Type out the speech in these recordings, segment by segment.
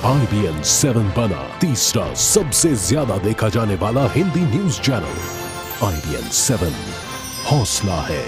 IBN 7 बना तीसरा सबसे ज्यादा देखा जाने वाला हिंदी न्यूज चैनल। IBN 7 हौसला है।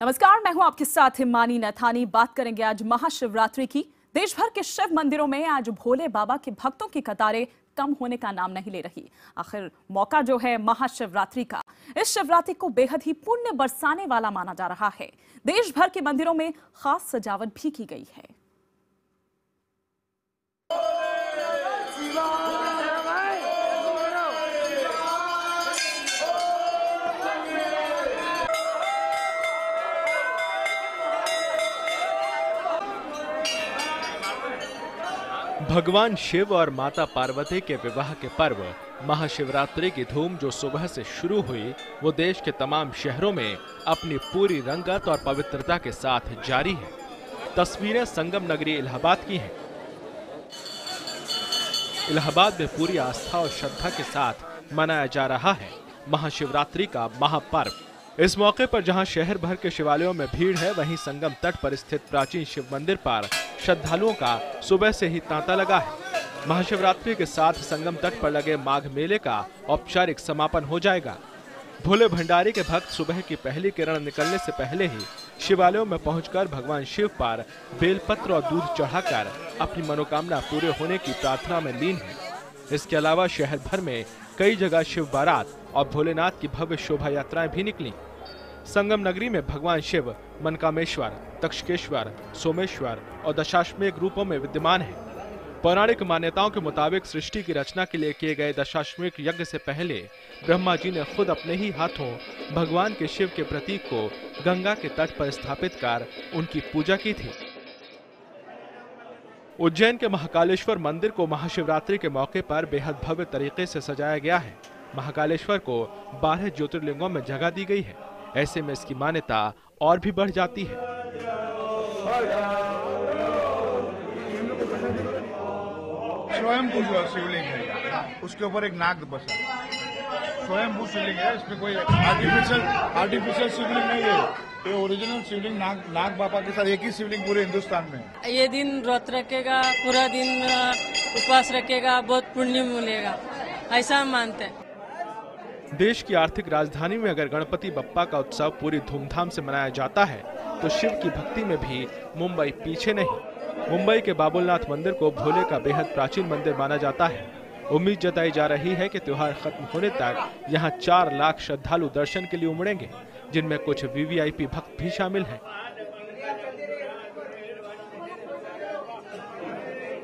नमस्कार, मैं हूं आपके साथ हिमानी नथानी। बात करेंगे आज महाशिवरात्रि की। देश भर के शिव मंदिरों में आज भोले बाबा के भक्तों की कतारें कम होने का नाम नहीं ले रही। आखिर मौका जो है महाशिवरात्रि का, इस शिवरात्रि को बेहद ही पुण्य बरसाने वाला माना जा रहा है। देश भर के मंदिरों में खास सजावट भी की गई है। भगवान शिव और माता पार्वती के विवाह के पर्व महाशिवरात्रि की धूम जो सुबह से शुरू हुई, वो देश के तमाम शहरों में अपनी पूरी रंगत और पवित्रता के साथ जारी है। तस्वीरें संगम नगरी इलाहाबाद की हैं। इलाहाबाद में पूरी आस्था और श्रद्धा के साथ मनाया जा रहा है महाशिवरात्रि का महापर्व। इस मौके पर जहां शहर भर के शिवालयों में भीड़ है, वहीं संगम तट पर स्थित प्राचीन शिव मंदिर पर श्रद्धालुओं का सुबह से ही तांता लगा है। महाशिवरात्रि के साथ संगम तट पर लगे माघ मेले का औपचारिक समापन हो जाएगा। भोले भंडारी के भक्त सुबह की पहली किरण निकलने से पहले ही शिवालयों में पहुंचकर भगवान शिव पर बेलपत्र और दूध चढ़ाकर अपनी मनोकामना पूरे होने की प्रार्थना में लीन है। इसके अलावा शहर भर में कई जगह शिव बारात और भोलेनाथ की भव्य शोभा यात्राएं भी निकली। संगम नगरी में भगवान शिव मनकामेश्वर, तक्षकेश्वर, सोमेश्वर और दशाश्वमेध रूपों में विद्यमान है। पौराणिक मान्यताओं के मुताबिक सृष्टि की रचना के लिए किए गए दशाश्वमेध यज्ञ से पहले ब्रह्मा जी ने खुद अपने ही हाथों भगवान के शिव के प्रतीक को गंगा के तट पर स्थापित कर उनकी पूजा की थी। उज्जैन के महाकालेश्वर मंदिर को महाशिवरात्रि के मौके पर बेहद भव्य तरीके से सजाया गया है। महाकालेश्वर को 12 ज्योतिर्लिंगों में जगह दी गई है। ऐसे में इसकी मान्यता और भी बढ़ जाती है। स्वयंभू शिवलिंग है, उसके ऊपर एक नाग बसा। स्वयंभू शिवलिंग है, इसमें कोई आर्टिफिशियल शिवलिंग नहीं है। ये ओरिजिनल शिवलिंग नाग बाबा के साथ एक ही शिवलिंग पूरे हिंदुस्तान में है। ये दिन व्रत रखेगा, पूरा दिन उपवास रखेगा, बहुत पुण्य मिलेगा, ऐसा हम मानते हैं। देश की आर्थिक राजधानी में अगर गणपति बप्पा का उत्सव पूरी धूमधाम से मनाया जाता है, तो शिव की भक्ति में भी मुंबई पीछे नहीं। मुंबई के बाबुलनाथ मंदिर को भोले का बेहद प्राचीन मंदिर माना जाता है। उम्मीद जताई जा रही है कि त्योहार खत्म होने तक यहाँ 4 लाख श्रद्धालु दर्शन के लिए उमड़ेंगे, जिनमें कुछ वीवीआईपी भक्त भी शामिल हैं।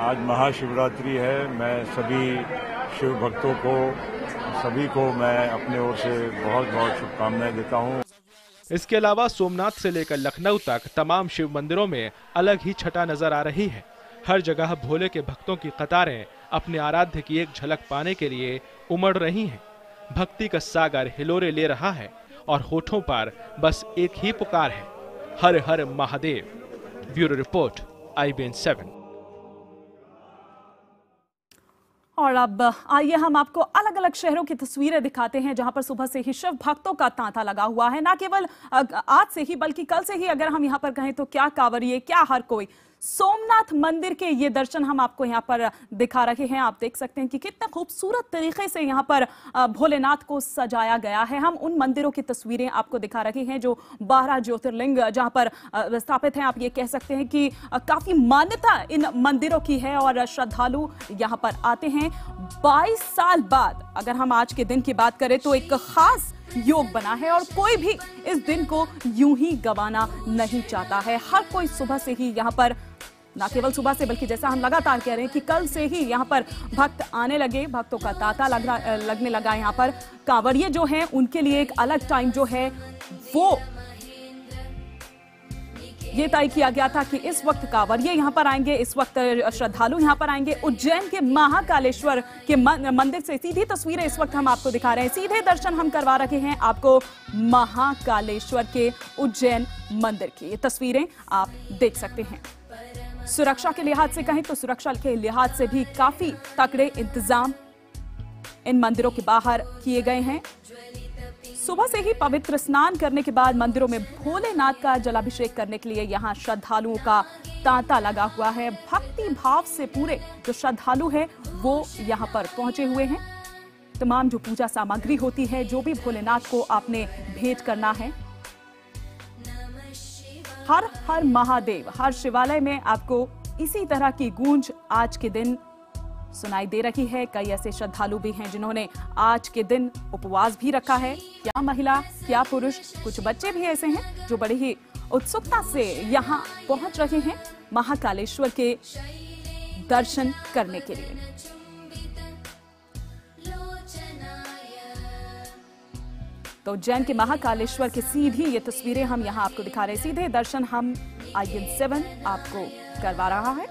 आज महाशिवरात्रि है। मैं सभी शिव भक्तों को, सभी को मैं अपने ओर से बहुत बहुत शुभकामनाएं देता हूं। इसके अलावा सोमनाथ से लेकर लखनऊ तक तमाम शिव मंदिरों में अलग ही छटा नजर आ रही है। हर जगह भोले के भक्तों की कतारें अपने आराध्य की एक झलक पाने के लिए उमड़ रही हैं। भक्ति का सागर हिलोरे ले रहा है और होठों पर बस एक ही पुकार है, हर हर महादेव। Bureau report, IBN 7। और अब आइए हम आपको अलग अलग शहरों की तस्वीरें दिखाते हैं, जहां पर सुबह से ही शिव भक्तों का तांता लगा हुआ है। ना केवल आज से ही, बल्कि कल से ही अगर हम यहां पर कहें तो क्या कांवरिये, क्या हर कोई सोमनाथ मंदिर के ये दर्शन हम आपको यहाँ पर दिखा रहे हैं। आप देख सकते हैं कि कितना खूबसूरत तरीके से यहाँ पर भोलेनाथ को सजाया गया है। हम उन मंदिरों की तस्वीरें आपको दिखा रहे हैं जो 12 ज्योतिर्लिंग जहाँ पर स्थापित हैं। आप ये कह सकते हैं कि काफी मान्यता इन मंदिरों की है और श्रद्धालु यहाँ पर आते हैं। 22 साल बाद अगर हम आज के दिन की बात करें तो एक खास योग बना है और कोई भी इस दिन को यूं ही गंवाना नहीं चाहता है। हर कोई सुबह से ही यहाँ पर, ना केवल सुबह से बल्कि जैसा हम लगातार कह रहे हैं कि कल से ही यहाँ पर भक्त आने लगे, भक्तों का तांता लगने लगा। यहाँ पर कांवरिये जो हैं उनके लिए एक अलग टाइम जो है वो ये तय किया गया था कि इस वक्त कांवरिये यहाँ पर आएंगे, इस वक्त श्रद्धालु यहाँ पर आएंगे। उज्जैन के महाकालेश्वर के मंदिर से सीधी तस्वीरें इस वक्त हम आपको दिखा रहे हैं। सीधे दर्शन हम करवा रहे हैं आपको महाकालेश्वर के उज्जैन मंदिर की। ये तस्वीरें आप देख सकते हैं। सुरक्षा के लिहाज से कहें तो सुरक्षा के लिहाज से भी काफी तगड़े इंतजाम इन मंदिरों के बाहर किए गए हैं। सुबह से ही पवित्र स्नान करने के बाद मंदिरों में भोलेनाथ का जलाभिषेक करने के लिए यहाँ श्रद्धालुओं का तांता लगा हुआ है। भक्ति भाव से पूरे जो श्रद्धालु हैं वो यहाँ पर पहुंचे हुए हैं। तमाम जो पूजा सामग्री होती है, जो भी भोलेनाथ को आपने भेंट करना है, हर हर महादेव, हर शिवालय में आपको इसी तरह की गूंज आज के दिन सुनाई दे रही है। कई ऐसे श्रद्धालु भी हैं जिन्होंने आज के दिन उपवास भी रखा है। क्या महिला, क्या पुरुष, कुछ बच्चे भी ऐसे हैं जो बड़ी ही उत्सुकता से यहाँ पहुंच रहे हैं महाकालेश्वर के दर्शन करने के लिए। तो उज्जैन के महाकालेश्वर की सीधी ये तस्वीरें हम यहाँ आपको दिखा रहे हैं। सीधे दर्शन हम IN 7 आपको करवा रहा है।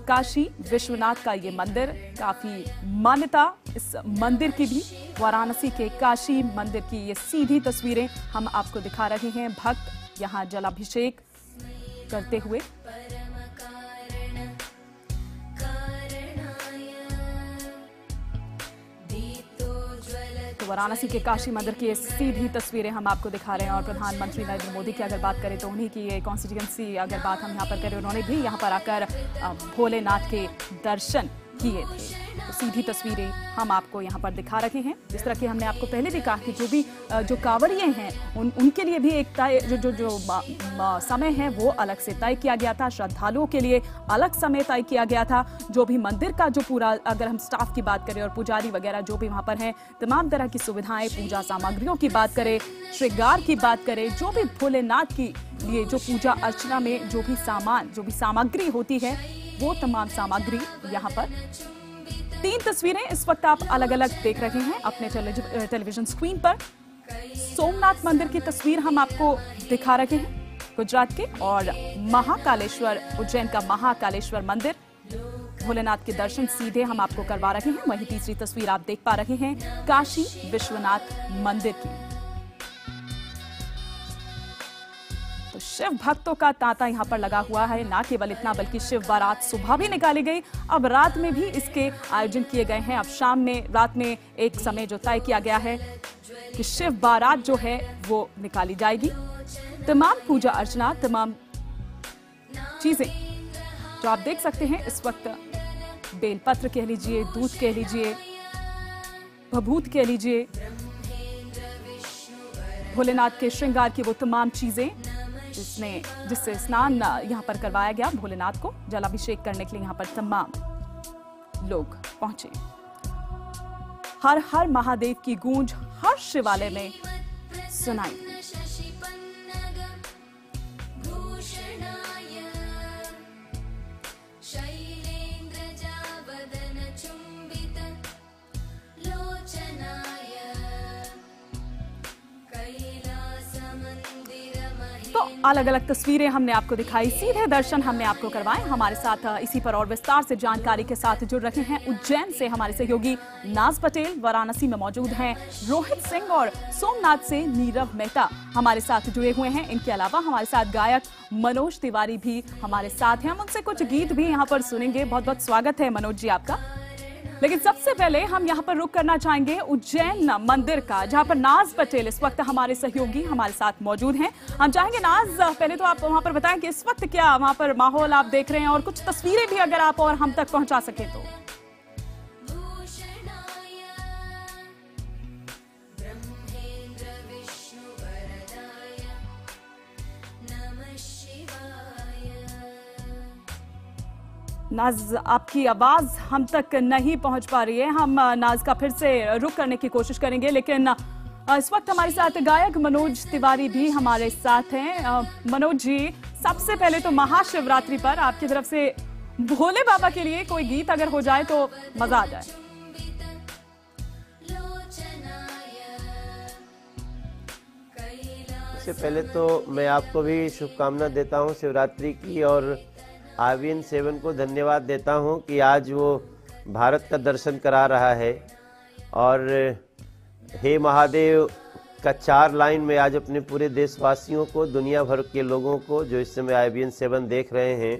काशी विश्वनाथ का ये मंदिर, काफी मान्यता इस मंदिर की भी। वाराणसी के काशी मंदिर की ये सीधी तस्वीरें हम आपको दिखा रहे हैं। भक्त यहाँ जलाभिषेक करते हुए। तो वाराणसी के काशी मंदिर की ये सीधी तस्वीरें हम आपको दिखा रहे हैं। और प्रधानमंत्री नरेंद्र मोदी की अगर बात करें तो उन्हीं की ये कॉन्स्टिट्यूएंसी अगर बात हम यहाँ पर करें, उन्होंने भी यहाँ पर आकर भोलेनाथ के दर्शन किए थे। तो सीधी तस्वीरें हम आपको यहाँ पर दिखा रहे हैं। जिस तरह की हमने आपको पहले भी कहा कि जो भी जो कांवड़िए हैं उनके लिए भी एक तय जो समय है वो अलग से तय किया गया था। श्रद्धालुओं के लिए अलग समय तय किया गया था। जो भी मंदिर का जो पूरा, अगर हम स्टाफ की बात करें और पुजारी वगैरह जो भी वहाँ पर हैं, तमाम तरह की सुविधाएं, पूजा सामग्रियों की बात करें, श्रृंगार की बात करें, जो भी भोलेनाथ की लिए जो पूजा अर्चना में जो भी सामान, जो भी सामग्री होती है, वो तमाम सामग्री यहाँ पर। 3 तस्वीरें इस वक्त आप अलग अलग देख रहे हैं अपने टेलीविजन स्क्रीन पर। सोमनाथ मंदिर की तस्वीर हम आपको दिखा रहे हैं गुजरात के, और महाकालेश्वर, उज्जैन का महाकालेश्वर मंदिर, भोलेनाथ के दर्शन सीधे हम आपको करवा रहे हैं। वहीं तीसरी तस्वीर आप देख पा रहे हैं काशी विश्वनाथ मंदिर की। तो शिव भक्तों का तांता यहाँ पर लगा हुआ है। ना केवल इतना बल्कि शिव बारात सुबह भी निकाली गई, अब रात में भी इसके आयोजन किए गए हैं। अब शाम में, रात में एक समय जो तय किया गया है कि शिव बारात जो है वो निकाली जाएगी। तमाम पूजा अर्चना, तमाम चीजें जो आप देख सकते हैं इस वक्त, बेलपत्र कह लीजिए, दूध कह लीजिए, भभूत कह लीजिए, भोलेनाथ के श्रृंगार की वो तमाम चीजें जिससे स्नान यहाँ पर करवाया गया। भोलेनाथ को जलाभिषेक करने के लिए यहाँ पर तमाम लोग पहुंचे। हर हर महादेव की गूंज हर शिवालय में सुनाई। तो अलग अलग तस्वीरें हमने आपको दिखाई, सीधे दर्शन हमने आपको करवाए। हमारे साथ इसी पर और विस्तार से जानकारी के साथ जुड़ रहे हैं उज्जैन से हमारे सहयोगी नाज पटेल, वाराणसी में मौजूद हैं रोहित सिंह, और सोमनाथ से नीरव मेहता हमारे साथ जुड़े हुए हैं। इनके अलावा हमारे साथ गायक मनोज तिवारी भी हमारे साथ हैं। हम उनसे कुछ गीत भी यहाँ पर सुनेंगे। बहुत बहुत स्वागत है मनोज जी आपका। लेकिन सबसे पहले हम यहाँ पर रुक करना चाहेंगे उज्जैन मंदिर का, जहाँ पर नाज पटेल इस वक्त हमारे सहयोगी हमारे साथ मौजूद हैं। हम चाहेंगे नाज, पहले तो आप वहाँ पर बताएं कि इस वक्त क्या वहाँ पर माहौल आप देख रहे हैं, और कुछ तस्वीरें भी अगर आप और हम तक पहुँचा सके तो। नाज, आपकी आवाज हम तक नहीं पहुंच पा रही है। हम नाज का फिर से रुक करने की कोशिश करेंगे, लेकिन इस वक्त हमारे साथ गायक मनोज तिवारी भी हमारे साथ हैं। मनोज जी, सबसे पहले तो महाशिवरात्रि पर आपकी तरफ से भोले बाबा के लिए कोई गीत अगर हो जाए तो मजा आ जाए। सबसे पहले तो मैं आपको भी शुभकामना देता हूं शिवरात्रि की, और IN 7 को धन्यवाद देता हूं कि आज वो भारत का दर्शन करा रहा है। और हे महादेव का 4 लाइन में आज अपने पूरे देशवासियों को, दुनिया भर के लोगों को जो इस समय IN 7 देख रहे हैं,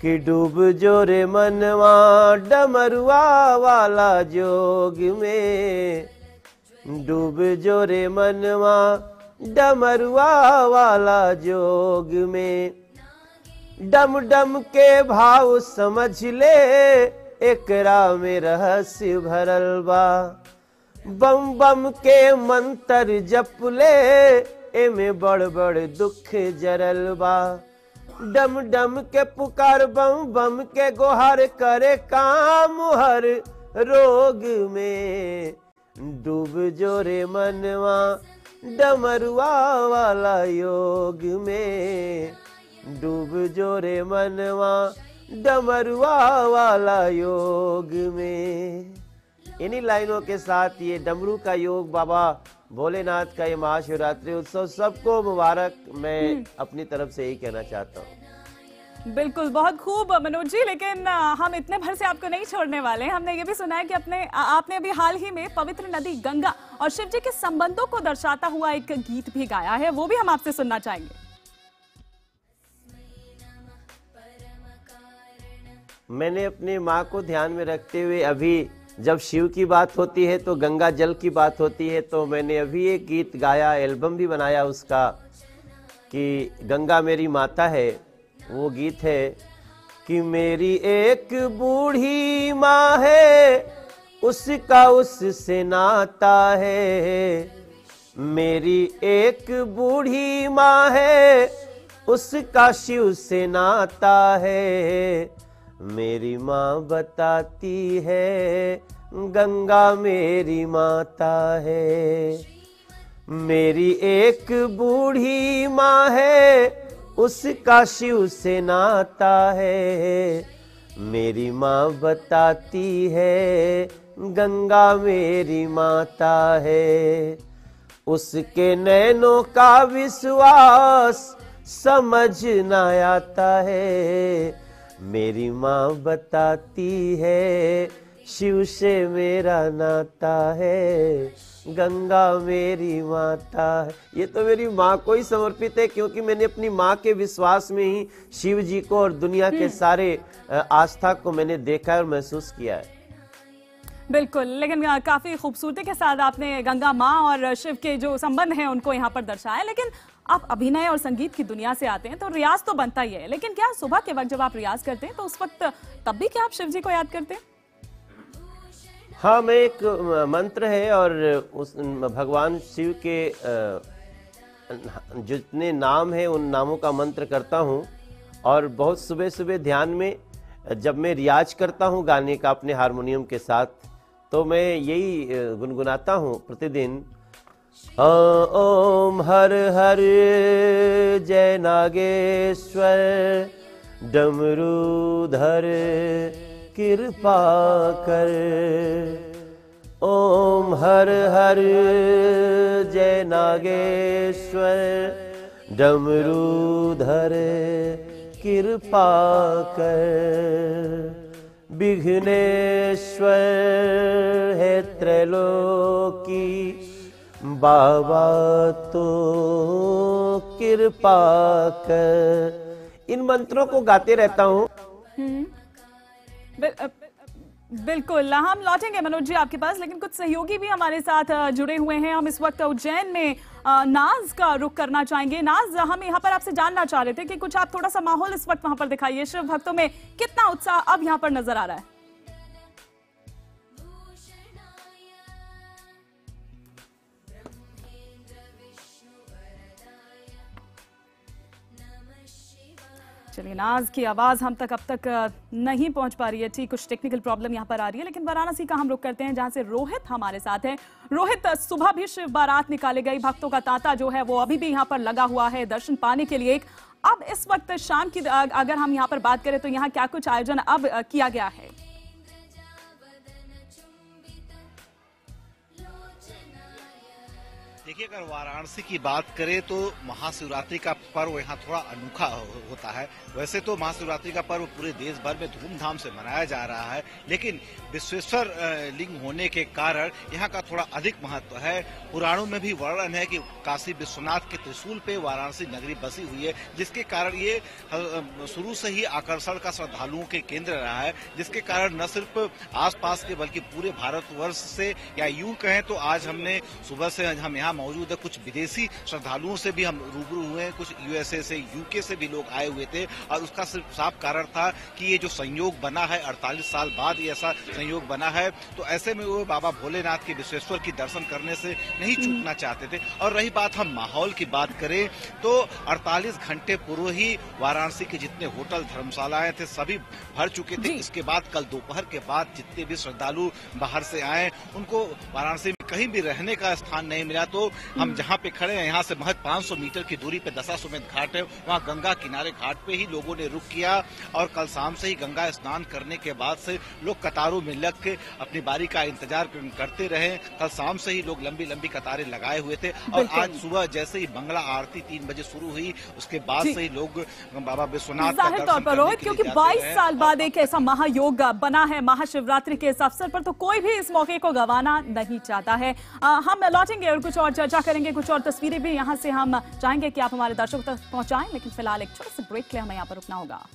कि डूब जो रे मनवा डमरुआ वाला जोग में, डूब जो रे मनवा डमरुआ वाला जोग में। डम डम के भाव समझ ले एकरा में रहस्य भरल बा, बम बम के मंत्र जप ले एमे बड़ बड़ दुख जरल बा। डम डम के पुकार बम बम के गोहर करे काम हर रोग में। डूब जो रे मनवा डमरुआ वाला योग में, डूब जो रे मनवा डमरुआ वाला योग में। इन्हीं लाइनों के साथ ये डमरू का योग, बाबा भोलेनाथ का ये महाशिवरात्रि उत्सव सबको मुबारक मैं अपनी तरफ से यही कहना चाहता हूँ। बिल्कुल, बहुत खूब मनोज जी, लेकिन हम इतने भर से आपको नहीं छोड़ने वाले। हमने ये भी सुना है कि आपने अभी हाल ही में पवित्र नदी गंगा और शिव जी के संबंधों को दर्शाता हुआ एक गीत भी गाया है, वो भी हम आपसे सुनना चाहेंगे। मैंने अपनी माँ को ध्यान में रखते हुए, अभी जब शिव की बात होती है तो गंगा जल की बात होती है, तो मैंने अभी एक गीत गाया, एल्बम भी बनाया उसका, कि गंगा मेरी माता है। वो गीत है कि मेरी एक बूढ़ी माँ है, उसका उससे नाता है। मेरी एक बूढ़ी माँ है, उसका शिव से नाता है। मेरी माँ बताती है गंगा मेरी माता है। मेरी एक बूढ़ी माँ है, उसका शिव से नाता है। मेरी माँ बताती है गंगा मेरी माता है। उसके नैनों का विश्वास समझ ना आता है। मेरी माँ बताती है शिव से मेरा नाता है, गंगा मेरी माता है। ये तो मेरी माँ को ही समर्पित है, क्योंकि मैंने अपनी माँ के विश्वास में ही शिव जी को और दुनिया के सारे आस्था को मैंने देखा और महसूस किया है। बिल्कुल, लेकिन काफी खूबसूरती के साथ आपने गंगा माँ और शिव के जो संबंध हैं उनको यहाँ पर दर्शाया। लेकिन आप अभिनय और संगीत की दुनिया से आते हैं तो रियाज तो बनता ही है, लेकिन क्या सुबह के वक्त जब आप रियाज करते हैं तो उस वक्त तब भी क्या आप शिव जी को याद करते हैं? हाँ, मैं एक मंत्र है और उस भगवान शिव के जितने नाम हैं उन नामों का मंत्र करता हूँ। और बहुत सुबह सुबह ध्यान में जब मैं रियाज करता हूँ गाने का अपने हारमोनियम के साथ, तो मैं यही गुनगुनाता हूँ प्रतिदिन। ओम हर हर जय नागेश्वर, डमरूधर कृपा कर। ओम हर हर जय नागेश्वर, डमरूधर कृपा कर। विघ्नेश्वर है त्रैलोकी, बाबा तो कृपा कर। इन मंत्रों को गाते रहता हूँ। बिल्कुल, हम लौटेंगे मनोज जी आपके पास, लेकिन कुछ सहयोगी भी हमारे साथ जुड़े हुए हैं। हम इस वक्त उज्जैन में नाज का रुख करना चाहेंगे। नाज, हम यहाँ पर आपसे जानना चाह रहे थे कि कुछ आप थोड़ा सा माहौल इस वक्त वहां पर दिखाइए। शिव भक्तों में कितना उत्साह अब यहाँ पर नजर आ रहा है? चलिए, नाज की आवाज हम तक अब तक नहीं पहुंच पा रही है। ठीक, कुछ टेक्निकल प्रॉब्लम यहां पर आ रही है। लेकिन वाराणसी का हम रुख करते हैं, जहां से रोहित हमारे साथ है। रोहित, सुबह भी शिव बारात निकाले गई, भक्तों का तांता जो है वो अभी भी यहां पर लगा हुआ है दर्शन पाने के लिए। अब इस वक्त शाम की अगर हम यहां पर बात करें तो यहाँ क्या कुछ आयोजन अब किया गया है? देखिए, अगर वाराणसी की बात करें तो महाशिवरात्रि का पर्व यहाँ थोड़ा अनोखा होता है। वैसे तो महाशिवरात्रि का पर्व पूरे देश भर में धूमधाम से मनाया जा रहा है, लेकिन विश्वेश्वर लिंग होने के कारण यहाँ का थोड़ा अधिक महत्व है। पुराणों में भी वर्णन है कि काशी विश्वनाथ के त्रिशूल पे वाराणसी नगरी बसी हुई है, जिसके कारण ये शुरू से ही आकर्षण का श्रद्धालुओं के केंद्र रहा है, जिसके कारण न सिर्फ आसपास के बल्कि पूरे भारतवर्ष से, या यूं कहें तो आज हमने सुबह से हम यहाँ मौजूद है, कुछ विदेशी श्रद्धालुओं से भी हम रूबरू हुए हैं, कुछ यूएसए से, यूके से भी लोग आए हुए थे, और उसका सिर्फ साफ कारण था कि ये जो संयोग बना है 48 साल बाद ये ऐसा संयोग बना है, तो ऐसे में वो बाबा भोलेनाथ के विश्वेश्वर की दर्शन करने से नहीं चूकना चाहते थे। और रही बात हम माहौल की बात करें तो 48 घंटे पूर्व ही वाराणसी के जितने होटल धर्मशालाएं थे सभी भर चुके थे। इसके बाद कल दोपहर के बाद जितने भी श्रद्धालु बाहर से आए उनको वाराणसी में कहीं भी रहने का स्थान नहीं मिला, तो हम जहाँ पे खड़े हैं यहाँ से महज 500 मीटर की दूरी पे दशाश्वमेध घाट है, वहाँ गंगा किनारे घाट पे ही लोगों ने रुक किया, और कल शाम से ही गंगा स्नान करने के बाद से लोग कतारों में लग के अपनी बारी का इंतजार करते रहे। कल शाम से ही लोग लंबी लंबी कतारें लगाए हुए थे, और आज सुबह जैसे ही मंगला आरती 3 बजे शुरू हुई उसके बाद से ही लोग बाबा विश्वनाथ का दर्शन करने के लिए क्योंकि 22 साल बाद एक ऐसा महायोग बना है महाशिवरात्रि के इस अवसर पर, तो कोई भी इस मौके को गंवाना नहीं चाहता है। हम लौटेंगे और कुछ और चर्चा करेंगे, कुछ और तस्वीरें भी यहाँ से हम चाहेंगे कि आप हमारे दर्शकों तक पहुंचाएं, लेकिन फिलहाल एक छोटे से ब्रेक के लिए हमें यहाँ पर रुकना होगा।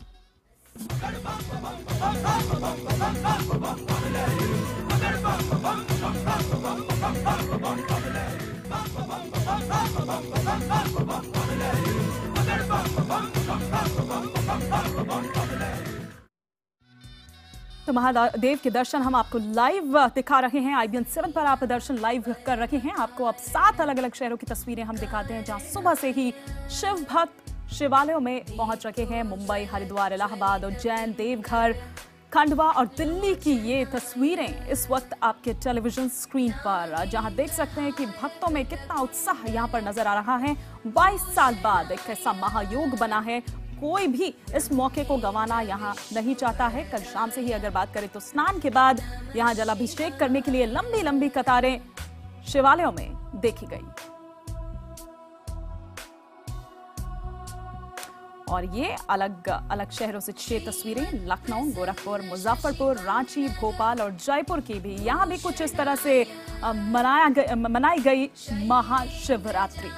तो महादेव के दर्शन हम आपको लाइव दिखा रहे हैं। IBN 7 पर आप दर्शन लाइव कर रहे हैं। आपको अब 7 अलग-अलग शहरों की तस्वीरें हम दिखाते हैं, जहां सुबह से ही शिव भक्त शिवालयों में पहुंच रखे हैं। मुंबई, हरिद्वार, इलाहाबाद, उज्जैन, देवघर, खंडवा और दिल्ली की ये तस्वीरें इस वक्त आपके टेलीविजन स्क्रीन पर, जहां देख सकते हैं कि भक्तों में कितना उत्साह यहां पर नजर आ रहा है। 22 साल बाद एक ऐसा महायोग बना है, कोई भी इस मौके को गंवाना यहाँ नहीं चाहता है। कल शाम से ही अगर बात करें तो स्नान के बाद यहाँ जलाभिषेक करने के लिए लंबी लंबी कतारें शिवालयों में देखी गई। और ये अलग अलग शहरों से 6 तस्वीरें, लखनऊ, गोरखपुर, मुजफ्फरपुर, रांची, भोपाल और जयपुर की भी। यहाँ भी कुछ इस तरह से मनाई गई महाशिवरात्रि।